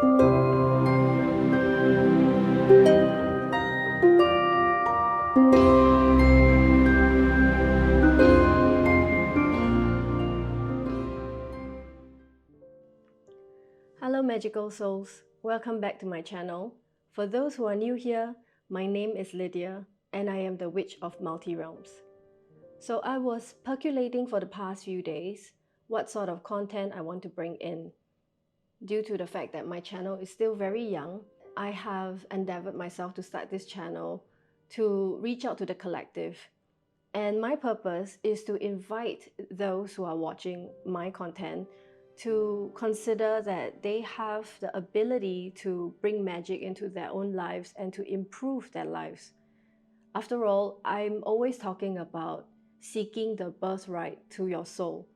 Hello magical souls, welcome back to my channel. For those who are new here, my name is Lydia and I am the Witch of Multi-Realms. So I was percolating for the past few days what sort of content I want to bring in. Due to the fact that my channel is still very young, I have endeavored myself to start this channel to reach out to the collective. And my purpose is to invite those who are watching my content to consider that they have the ability to bring magic into their own lives and to improve their lives. After all, I'm always talking about seeking the birthright to your soul.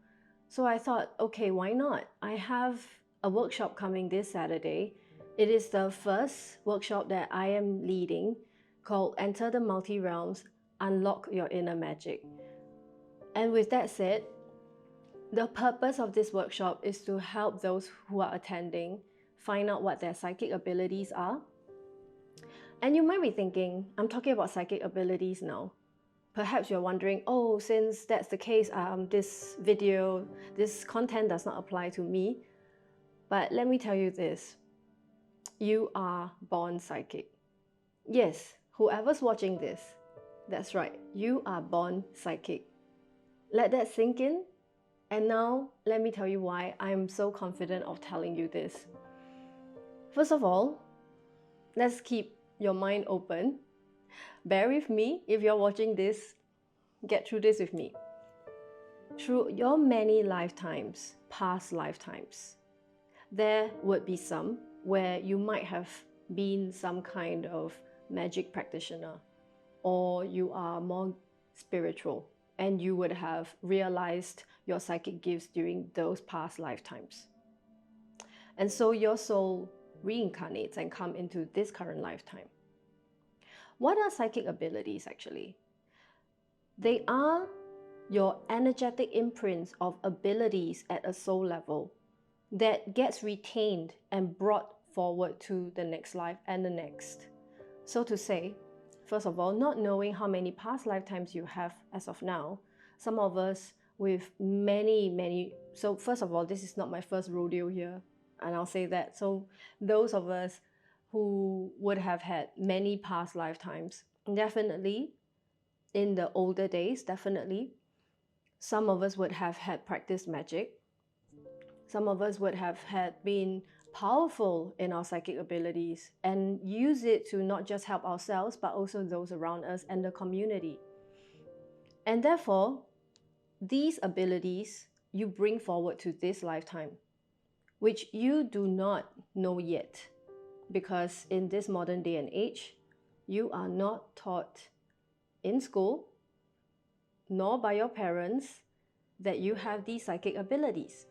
So I thought, okay, why not? I have a workshop coming this Saturday. It is the first workshop that I am leading called Enter the Multi-Realms, Unlock Your Inner Magic. And with that said, the purpose of this workshop is to help those who are attending find out what their psychic abilities are. And you might be thinking, I'm talking about psychic abilities now. Perhaps you're wondering, oh, since that's the case, this content does not apply to me. But let me tell you this, you are born psychic. Yes, whoever's watching this, that's right, you are born psychic. Let that sink in. And now, let me tell you why I'm so confident of telling you this. First of all, let's keep your mind open. Bear with me if you're watching this. Get through this with me. Through your many lifetimes, past lifetimes, there would be some where you might have been some kind of magic practitioner, or you are more spiritual, and you would have realized your psychic gifts during those past lifetimes. And so your soul reincarnates and comes into this current lifetime. What are psychic abilities actually? They are your energetic imprints of abilities at a soul level that gets retained and brought forward to the next life and the next. So to say, first of all, not knowing how many past lifetimes you have as of now, some of us with many, so first of all, this is not my first rodeo here, and I'll say that. So those of us who would have had many past lifetimes, definitely in the older days, definitely, some of us would have had practiced magic. Some of us would have had been powerful in our psychic abilities and use it to not just help ourselves, but also those around us and the community. And therefore, these abilities you bring forward to this lifetime, which you do not know yet, because in this modern day and age, you are not taught in school, nor by your parents, that you have these psychic abilities.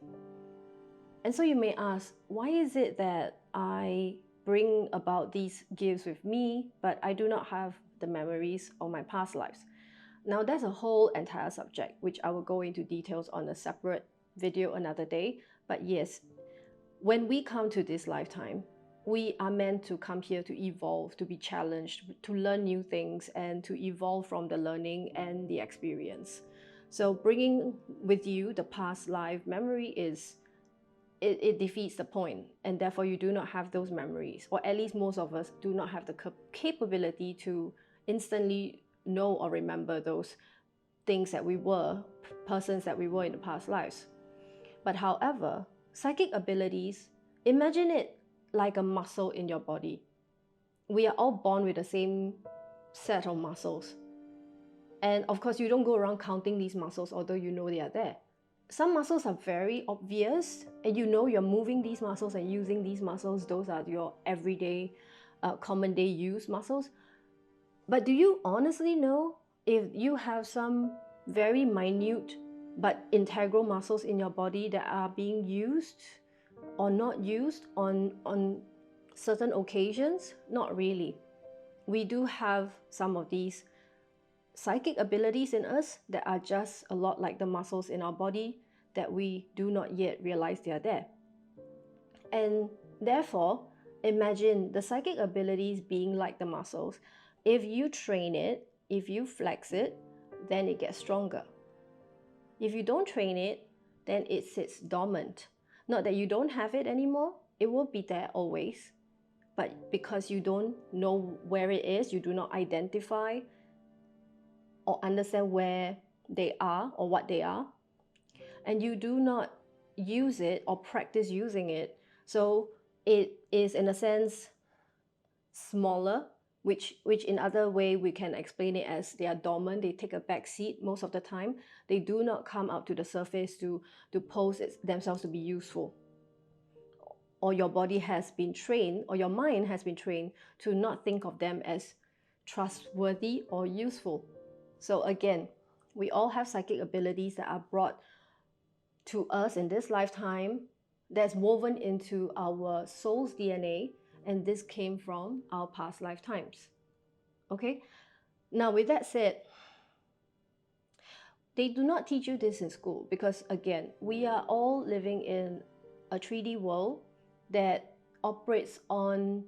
And so you may ask, why is it that I bring about these gifts with me, but I do not have the memories of my past lives? Now that's a whole entire subject, which I will go into details on a separate video another day. But yes, when we come to this lifetime, we are meant to come here to evolve, to be challenged, to learn new things, and to evolve from the learning and the experience. So bringing with you the past life memory it defeats the point, and therefore you do not have those memories, or at least most of us do not have the capability to instantly know or remember those things that we were, persons that we were in the past lives. But however, psychic abilities, imagine it like a muscle in your body. We are all born with the same set of muscles. And of course, you don't go around counting these muscles, although you know they are there. Some muscles are very obvious, and you know you're moving these muscles and using these muscles. Those are your everyday, common day use muscles. But do you honestly know if you have some very minute but integral muscles in your body that are being used or not used on certain occasions? Not really. We do have some of these psychic abilities in us that are just a lot like the muscles in our body that we do not yet realize they are there. And Therefore, imagine the psychic abilities being like the muscles. If you train it, if you flex it, then it gets stronger. If you don't train it, then it sits dormant. Not that you don't have it anymore, it will be there always. But because you don't know where it is, you do not identify or understand where they are or what they are, and you do not use it or practice using it, so it is in a sense smaller, which in other way we can explain it as they are dormant, they take a back seat most of the time. They do not come out to the surface to pose themselves to be useful. Or your body has been trained, or your mind has been trained to not think of them as trustworthy or useful. So again, we all have psychic abilities that are brought to us in this lifetime, that's woven into our soul's DNA, and this came from our past lifetimes. Okay? Now, with that said, they do not teach you this in school because, again, we are all living in a 3D world that operates on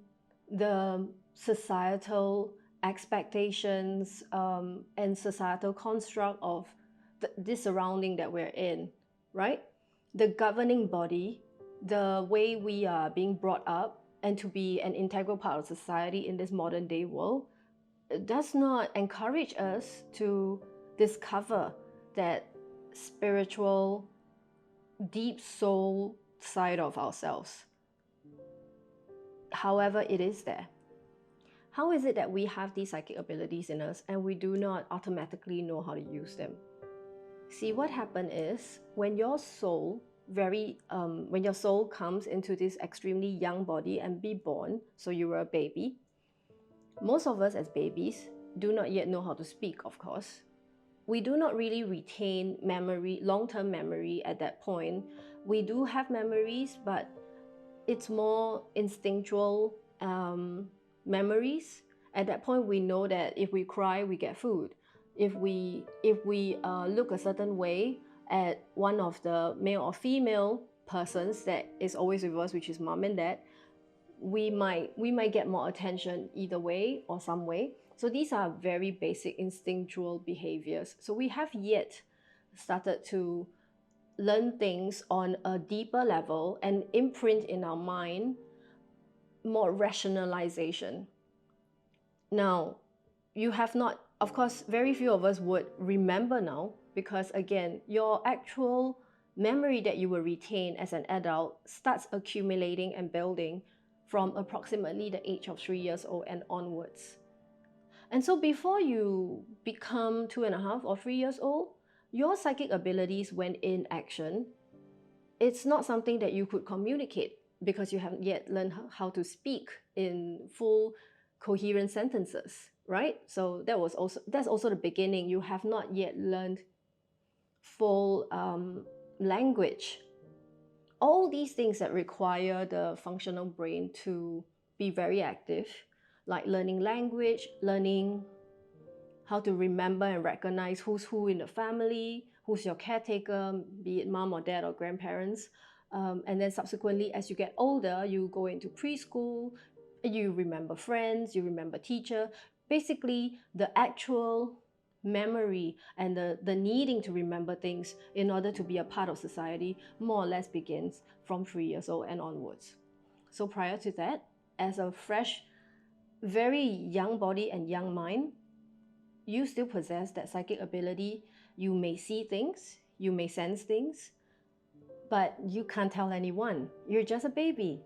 the societal expectations and societal construct of this surrounding that we're in, right? The governing body, the way we are being brought up and to be an integral part of society in this modern day world, does not encourage us to discover that spiritual, deep soul side of ourselves. However, it is there. How is it that we have these psychic abilities in us and we do not automatically know how to use them? See, what happened is when your soul comes into this extremely young body and be born, so you were a baby. Most of us as babies do not yet know how to speak, of course. We do not really retain memory, long-term memory at that point. We do have memories, but it's more instinctual memories. At that point, we know that if we cry, we get food. If we look a certain way at one of the male or female persons that is always with us, which is mom and dad, we might get more attention either way or some way. So these are very basic instinctual behaviors. So we have yet started to learn things on a deeper level and imprint in our mind more rationalization. Now, you have not, of course, very few of us would remember now, because again, your actual memory that you will retain as an adult starts accumulating and building from approximately the age of 3 years old and onwards. And so before you become 2.5 or 3 years old, your psychic abilities, when in action, it's not something that you could communicate because you haven't yet learned how to speak in full coherent sentences, right? So that's also the beginning. You have not yet learned full language. All these things that require the functional brain to be very active, like learning language, learning how to remember and recognize who's who in the family, who's your caretaker, be it mom or dad or grandparents. And then subsequently, as you get older, you go into preschool, you remember friends, you remember teacher. Basically, the actual memory and the needing to remember things in order to be a part of society more or less begins from 3 years old and onwards. So prior to that, as a fresh, very young body and young mind, you still possess that psychic ability. You may see things, you may sense things, but you can't tell anyone. You're just a baby,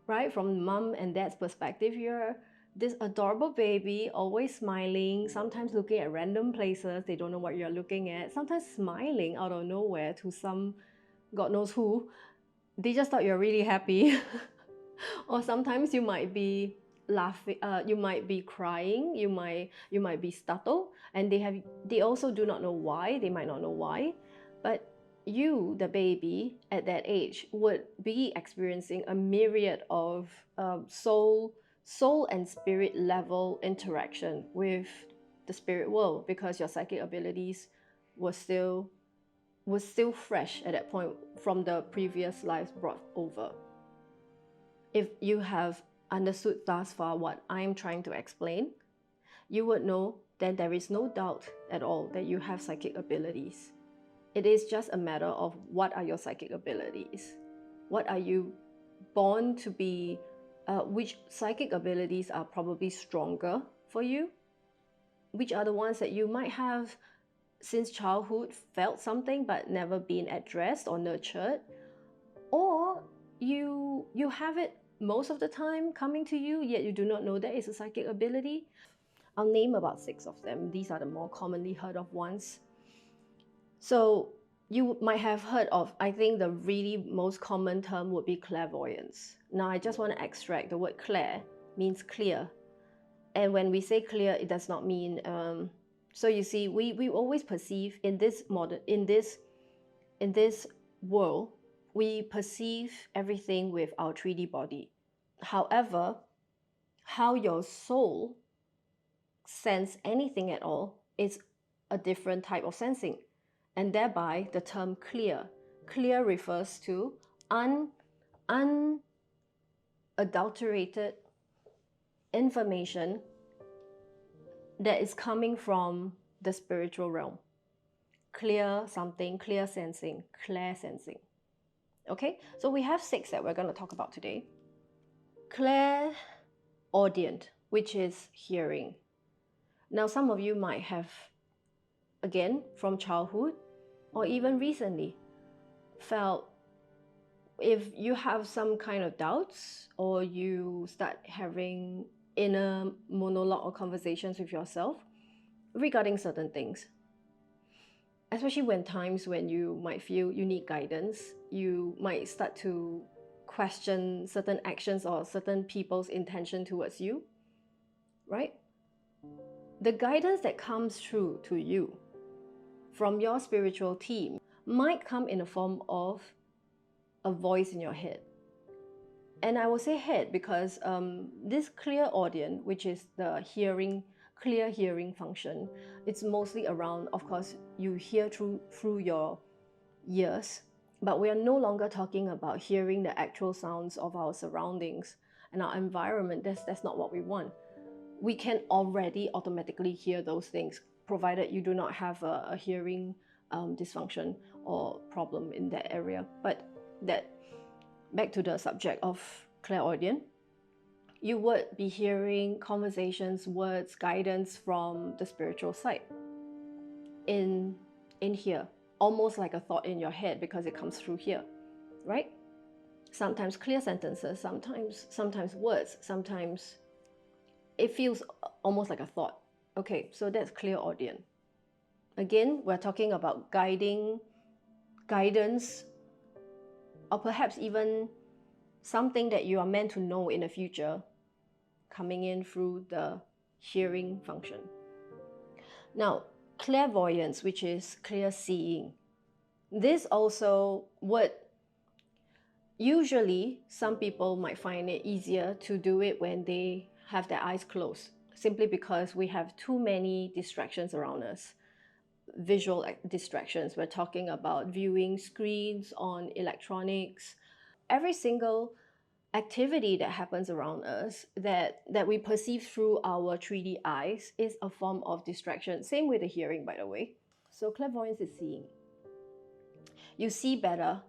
right? From mom and dad's perspective, you're this adorable baby, always smiling, sometimes looking at random places, they don't know what you're looking at, sometimes smiling out of nowhere to some God knows who. They just thought you're really happy. Or sometimes you might be laughing, you might be crying, you might be startled, and they also do not know why, they might not know why, but you, the baby, at that age would be experiencing a myriad of soul and spirit level interaction with the spirit world, because your psychic abilities was still fresh at that point from the previous lives brought over. If you have understood thus far what I'm trying to explain, you would know that there is no doubt at all that you have psychic abilities. It is just a matter of what are your psychic abilities. What are you born to be? Which psychic abilities are probably stronger for you? Which are the ones that you might have since childhood felt something but never been addressed or nurtured? Or you have it most of the time coming to you, yet you do not know that it's a psychic ability? I'll name about 6 of them. These are the more commonly heard of ones. So you might have heard of, I think the really most common term would be clairvoyance. Now I just want to extract the word clair means clear. And when we say clear, it does not mean, so you see, we always perceive in this world, we perceive everything with our 3D body. However, how your soul sense anything at all is a different type of sensing, and thereby the term clear. Clear refers to unadulterated information that is coming from the spiritual realm. Clear something, clear sensing, clair sensing. Okay, so we have 6 that we're going to talk about today. Clairaudient, which is hearing. Now, some of you might have, again, from childhood or even recently, felt if you have some kind of doubts or you start having inner monologue or conversations with yourself regarding certain things, especially when times when you might feel you need guidance, you might start to question certain actions or certain people's intention towards you, right? The guidance that comes through to you from your spiritual team might come in the form of a voice in your head. And I will say head because this clairaudient, which is the clear hearing function, it's mostly around, of course, you hear through your ears, but we are no longer talking about hearing the actual sounds of our surroundings and our environment. That's not what we want. We can already automatically hear those things, provided you do not have a hearing dysfunction or problem in that area. But that, back to the subject of clairaudient, you would be hearing conversations, words, guidance from the spiritual side in here, almost like a thought in your head because it comes through here, right? Sometimes clear sentences, sometimes words, sometimes it feels almost like a thought. Okay, so that's clairaudient. Again, we're talking about guidance, or perhaps even something that you are meant to know in the future coming in through the hearing function. Now, clairvoyance, which is clear seeing. This also would, usually some people might find it easier to do it when they have their eyes closed, simply because we have too many distractions around us. Visual distractions, we're talking about viewing screens on electronics. Every single activity that happens around us that we perceive through our 3D eyes is a form of distraction. Same with the hearing, by the way. So clairvoyance is seeing. You see better,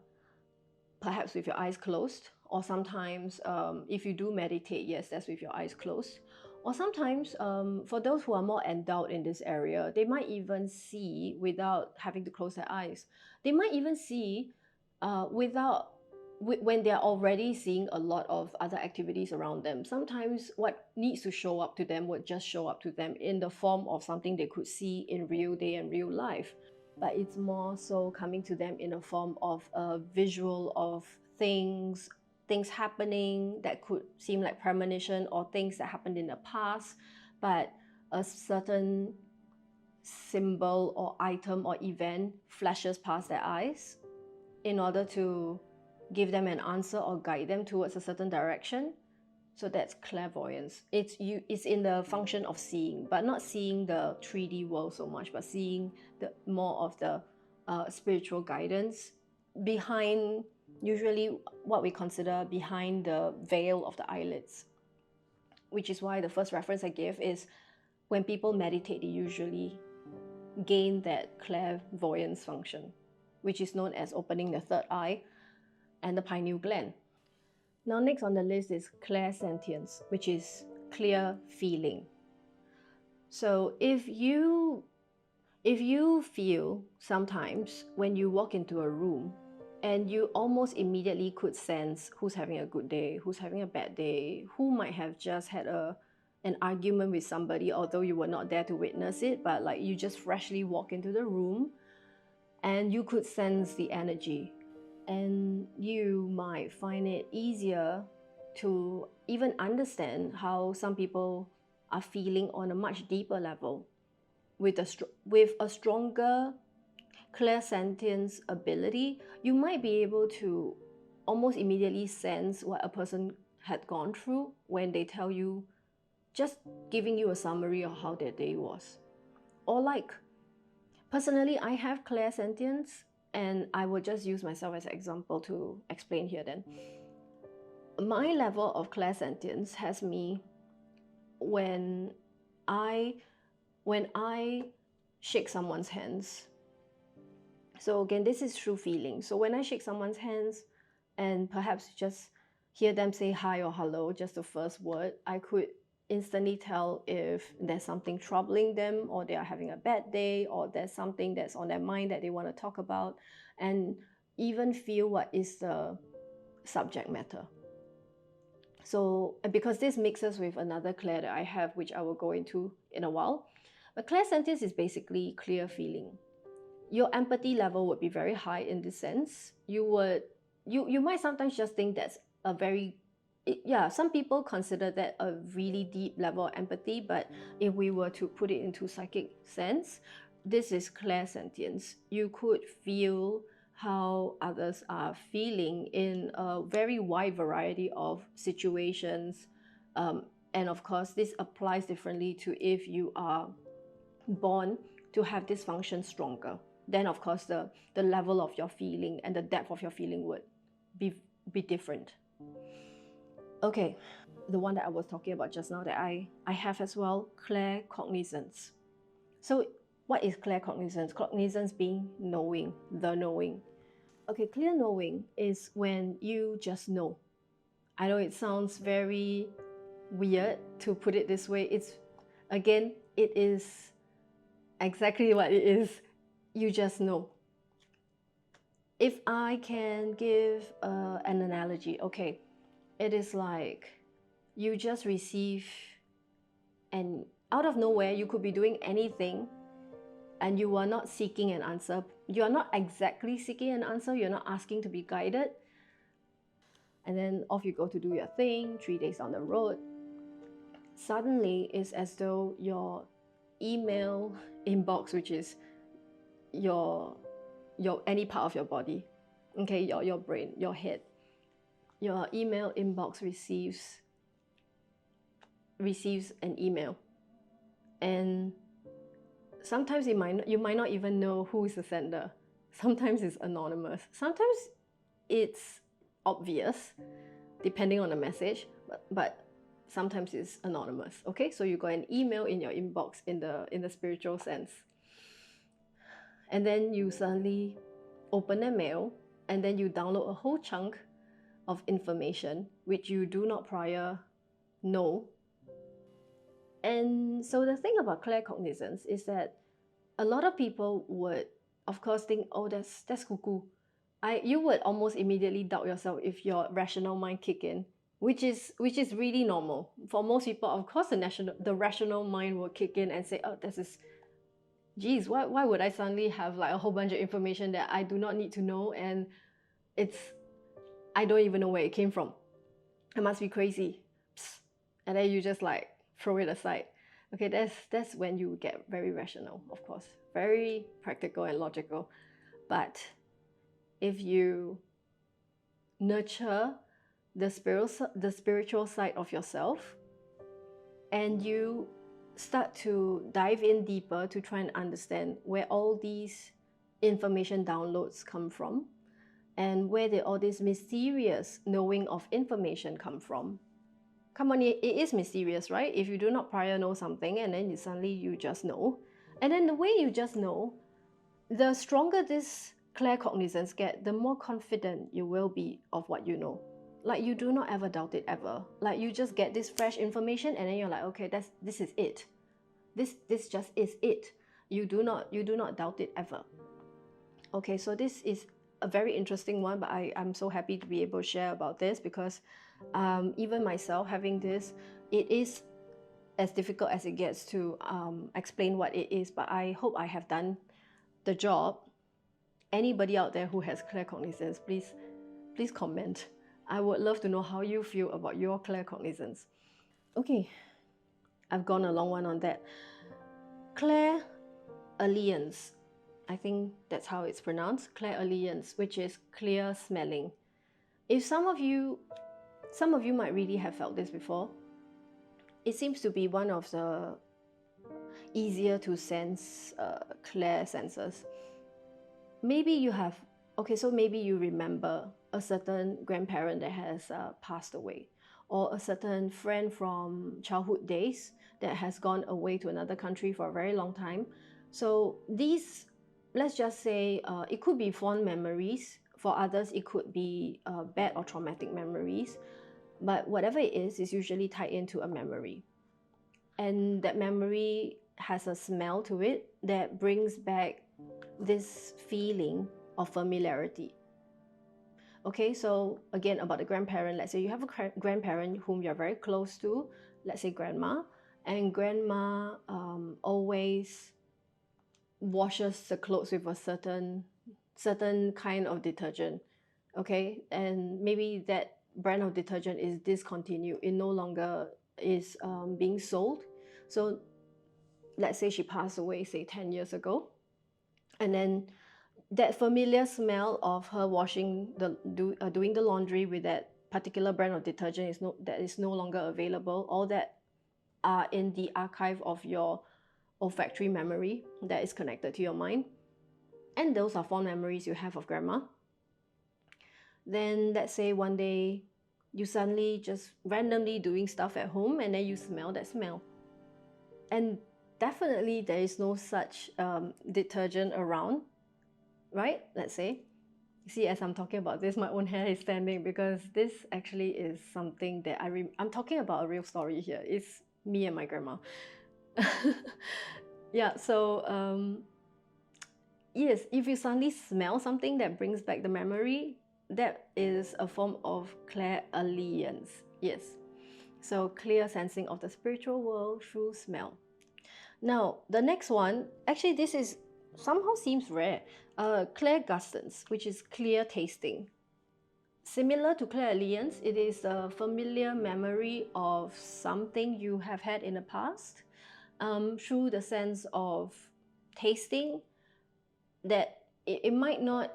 perhaps with your eyes closed, or sometimes if you do meditate, yes, that's with your eyes closed. Or sometimes for those who are more endowed in this area, they might even see without having to close their eyes. They might even see when they're already seeing a lot of other activities around them. Sometimes what needs to show up to them would just show up to them in the form of something they could see in real day and real life. But it's more so coming to them in a form of a visual of things happening that could seem like premonition, or things that happened in the past, but a certain symbol or item or event flashes past their eyes in order to give them an answer or guide them towards a certain direction. So that's clairvoyance. It's in the function of seeing, but not seeing the 3D world so much, but seeing the more of the spiritual guidance behind usually what we consider behind the veil of the eyelids, which is why the first reference I give is when people meditate, they usually gain that clairvoyance function, which is known as opening the third eye and the pineal gland. Now, next on the list is clairsentience, which is clear feeling. So if you feel sometimes when you walk into a room and you almost immediately could sense who's having a good day, who's having a bad day, who might have just had an argument with somebody, although you were not there to witness it, but like you just freshly walk into the room and you could sense the energy, and you might find it easier to even understand how some people are feeling on a much deeper level. With a stronger clairsentience ability, you might be able to almost immediately sense what a person had gone through when they tell you, just giving you a summary of how their day was. Or like, personally, I have clairsentience, and I will just use myself as an example to explain here then. My level of clairsentience has me when I shake someone's hands. So again, this is through feeling. So when I shake someone's hands and perhaps just hear them say hi or hello, just the first word, I could instantly tell if there's something troubling them, or they are having a bad day, or there's something that's on their mind that they want to talk about, and even feel what is the subject matter. So, because this mixes with another clair that I have, which I will go into in a while. But clairsentience is basically clear feeling. Your empathy level would be very high in this sense. You might sometimes just think that's a very, yeah, some people consider that a really deep level of empathy, but if we were to put it into psychic sense, this is clairsentience. You could feel how others are feeling in a very wide variety of situations. And of course, this applies differently to if you are born to have this function stronger. Then of course the level of your feeling and the depth of your feeling would be different. Okay, the one that I was talking about just now that I have as well, claircognizance. So what is claircognizance? Cognizance being knowing, the knowing. Okay, clear knowing is when you just know. I know it sounds very weird to put it this way. It is exactly what it is. You just know. If I can give an analogy, okay, it is like you just receive, and out of nowhere, you could be doing anything and you are not seeking an answer. You are not exactly seeking an answer, you're not asking to be guided. And then off you go to do your thing, 3 days down the road. Suddenly, it's as though your email inbox, which is your any part of your body, okay, your brain, your head, your email inbox receives an email, and sometimes you might not even know who is the sender. Sometimes it's anonymous, sometimes it's obvious depending on the message, but sometimes it's anonymous. Okay, so you got an email in your inbox in the spiritual sense, and then you suddenly open the mail, and then you download a whole chunk of information which you do not prior know. And so the thing about claircognizance is that a lot of people would of course think, oh, that's cuckoo. You would almost immediately doubt yourself if your rational mind kick in, which is really normal for most people. Of course the rational mind will kick in and say, oh, this is, geez, why would I suddenly have like a whole bunch of information that I do not need to know, and I don't even know where it came from. I must be crazy. Psst. And then you just like throw it aside. Okay, that's when you get very rational, of course, very practical and logical. But if you nurture the spiritual side of yourself, and you start to dive in deeper to try and understand where all these information downloads come from, And where did all this mysterious knowing of information come from? Come on, it is mysterious, right? If you do not prior know something and then suddenly you just know. And then the way you just know, the stronger this claircognizance get, the more confident you will be of what you know. Like you do not ever doubt it ever. Like you just get this fresh information and then you're like, okay, this is it. This just is it. You do not doubt it ever. Okay, so this is a very interesting one, but I'm so happy to be able to share about this because even myself having this, it is as difficult as it gets to explain what it is, but I hope I have done the job. Anybody out there who has claircognizance, please comment. I would love to know how you feel about your claircognizance. Okay, I've gone a long one on that. Clairalliance, I think that's how it's pronounced, clairalliance, which is clear smelling. If some of you might really have felt this before. It seems to be one of the easier to sense clair senses. Maybe you have, okay, so maybe you remember a certain grandparent that has passed away, or a certain friend from childhood days that has gone away to another country for a very long time. So these, let's just say, it could be fond memories. For others, it could be bad or traumatic memories. But whatever it is usually tied into a memory. And that memory has a smell to it that brings back this feeling of familiarity. Okay, so again, about the grandparent, let's say you have a grandparent whom you're very close to, let's say grandma, and grandma always washes the clothes with a certain kind of detergent. Okay, and maybe that brand of detergent is discontinued. It no longer is being sold. So let's say she passed away, say 10 years ago, and then that familiar smell of her washing doing the laundry with that particular brand of detergent is no longer available. All that are in the archive of your olfactory memory that is connected to your mind, and those are fond memories you have of grandma. Then let's say one day you suddenly just randomly doing stuff at home and then you smell that smell. And definitely there is no such detergent around, right? Let's say. See, as I'm talking about this, my own hair is standing because this actually is something that I'm talking about a real story here. It's me and my grandma. Yeah, so yes, if you suddenly smell something that brings back the memory, that is a form of clairalliance. Yes. So clear sensing of the spiritual world through smell. Now, the next one, actually this is somehow seems rare. Clairgustance, which is clear tasting. Similar to clairalliance, it is a familiar memory of something you have had in the past through the sense of tasting, that it might not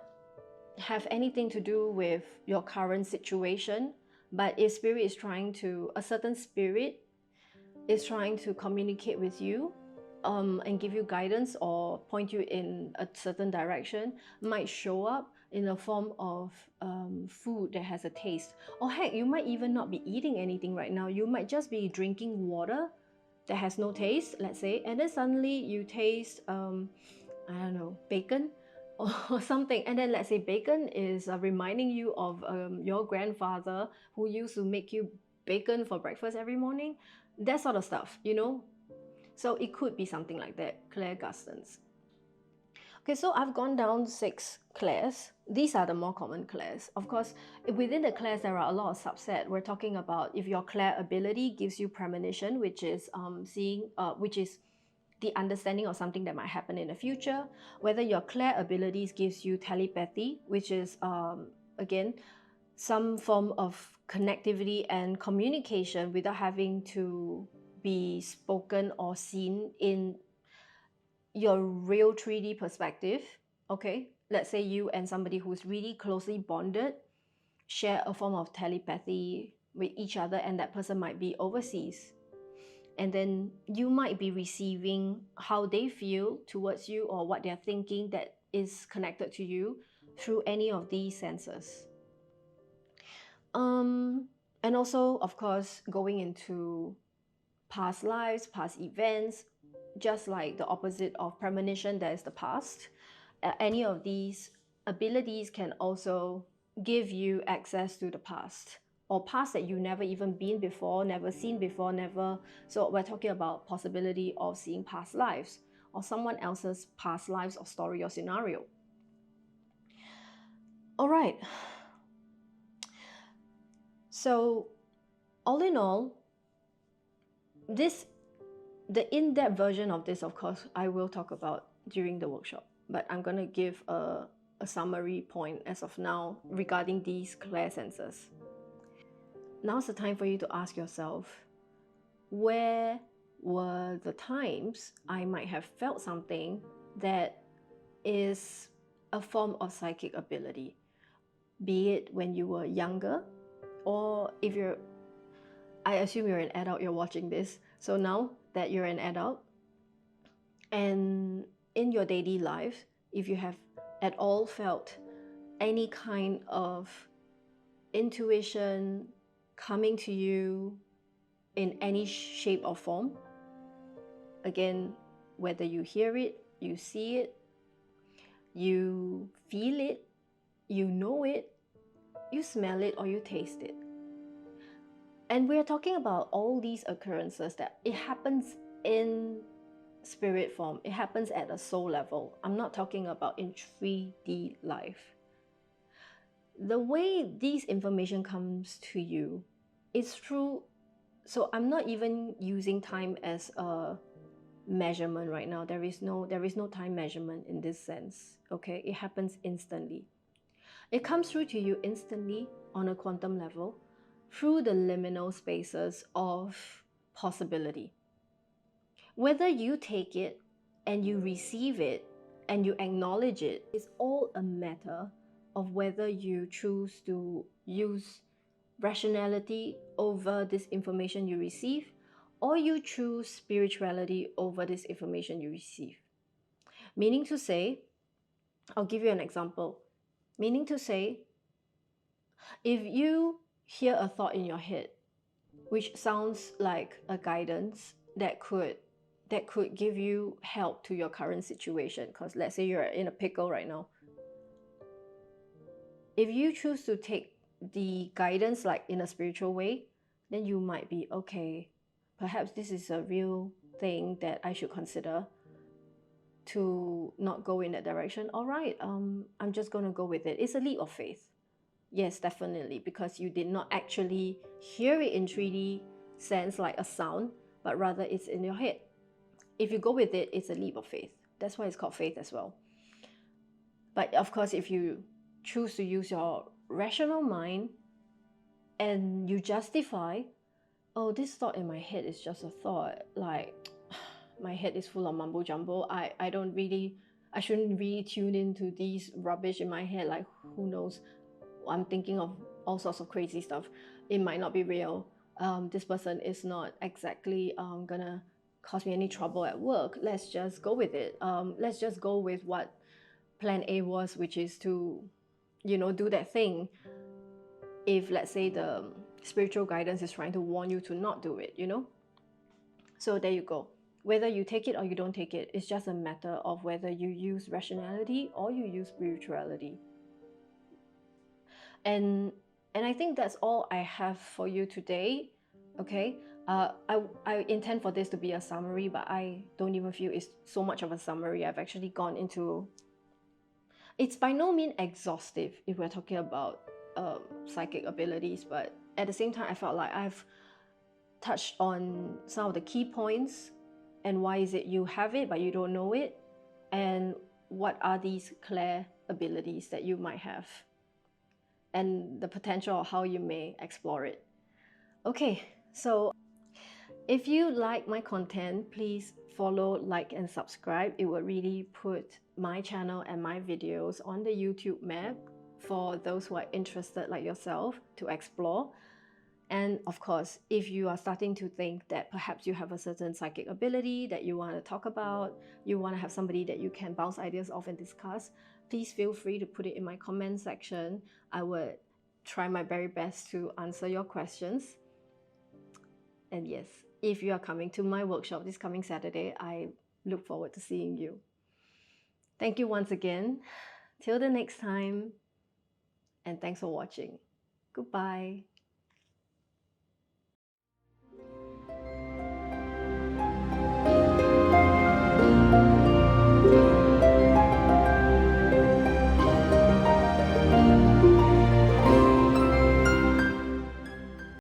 have anything to do with your current situation, but if spirit is trying to, a certain spirit is trying to communicate with you and give you guidance or point you in a certain direction, might show up in the form of food that has a taste. Or heck, you might even not be eating anything right now. You might just be drinking water that has no taste, let's say, and then suddenly you taste, I don't know, bacon or something. And then let's say bacon is reminding you of your grandfather who used to make you bacon for breakfast every morning. That sort of stuff, you know? So it could be something like that, clairgustance. Okay, so I've gone down 6 clairs. These are the more common clairs. Of course, within the clairs, there are a lot of subset. We're talking about if your clair ability gives you premonition, which is which is the understanding of something that might happen in the future. Whether your clair abilities gives you telepathy, which is again some form of connectivity and communication without having to be spoken or seen in your real 3D perspective. Okay, let's say you and somebody who's really closely bonded share a form of telepathy with each other, and that person might be overseas, and then you might be receiving how they feel towards you or what they're thinking that is connected to you through any of these senses. And also, of course, going into past lives, past events, just like the opposite of premonition, there is the past. Any of these abilities can also give you access to the past, or past that you never even been before, never seen before, never. So we're talking about possibility of seeing past lives or someone else's past lives or story or scenario. All right. So all in all, the in-depth version of this, of course, I will talk about during the workshop, but I'm going to give a summary point as of now regarding these clair senses. Now's the time for you to ask yourself, where were the times I might have felt something that is a form of psychic ability? Be it when you were younger, or if you're, I assume you're an adult, you're watching this. So now that you're an adult, and in your daily life, if you have at all felt any kind of intuition coming to you in any shape or form, again, whether you hear it, you see it, you feel it, you know it, you smell it, or you taste it. And we're talking about all these occurrences that it happens in spirit form. It happens at a soul level. I'm not talking about in 3D life. The way this information comes to you is through, so I'm not even using time as a measurement right now. There is no time measurement in this sense. Okay, it happens instantly. It comes through to you instantly on a quantum level through the liminal spaces of possibility. Whether you take it and you receive it and you acknowledge it is all a matter of whether you choose to use rationality over this information you receive, or you choose spirituality over this information you receive. Meaning to say, I'll give you an example. Meaning to say, if you hear a thought in your head, which sounds like a guidance that could give you help to your current situation, because let's say you're in a pickle right now. If you choose to take the guidance like in a spiritual way, then you might be, okay, perhaps this is a real thing that I should consider to not go in that direction. All right, I'm just going to go with it. It's a leap of faith. Yes, definitely, because you did not actually hear it in 3D sense like a sound, but rather it's in your head. If you go with it, it's a leap of faith. That's why it's called faith as well. But of course, if you choose to use your rational mind and you justify, oh, this thought in my head is just a thought, like my head is full of mumbo jumbo, I shouldn't really tune into these rubbish in my head, like who knows, I'm thinking of all sorts of crazy stuff. It might not be real. This person is not exactly gonna cause me any trouble at work. Let's just go with it. Let's just go with what plan A was, which is to, do that thing. If let's say the spiritual guidance is trying to warn you to not do it, So there you go. Whether you take it or you don't take it, it's just a matter of whether you use rationality or you use spirituality. And I think that's all I have for you today. Okay, I intend for this to be a summary, but I don't even feel it's so much of a summary. I've actually gone into, it's by no means exhaustive if we're talking about psychic abilities, but at the same time I felt like I've touched on some of the key points and why is it you have it but you don't know it, and what are these clair abilities that you might have, and the potential of how you may explore it. Okay, so if you like my content, please follow, like, and subscribe. It will really put my channel and my videos on the YouTube map for those who are interested like yourself to explore. And of course, if you are starting to think that perhaps you have a certain psychic ability that you want to talk about, you want to have somebody that you can bounce ideas off and discuss, please feel free to put it in my comment section. I would try my very best to answer your questions. And yes, if you are coming to my workshop this coming Saturday, I look forward to seeing you. Thank you once again. Till the next time, and thanks for watching. Goodbye.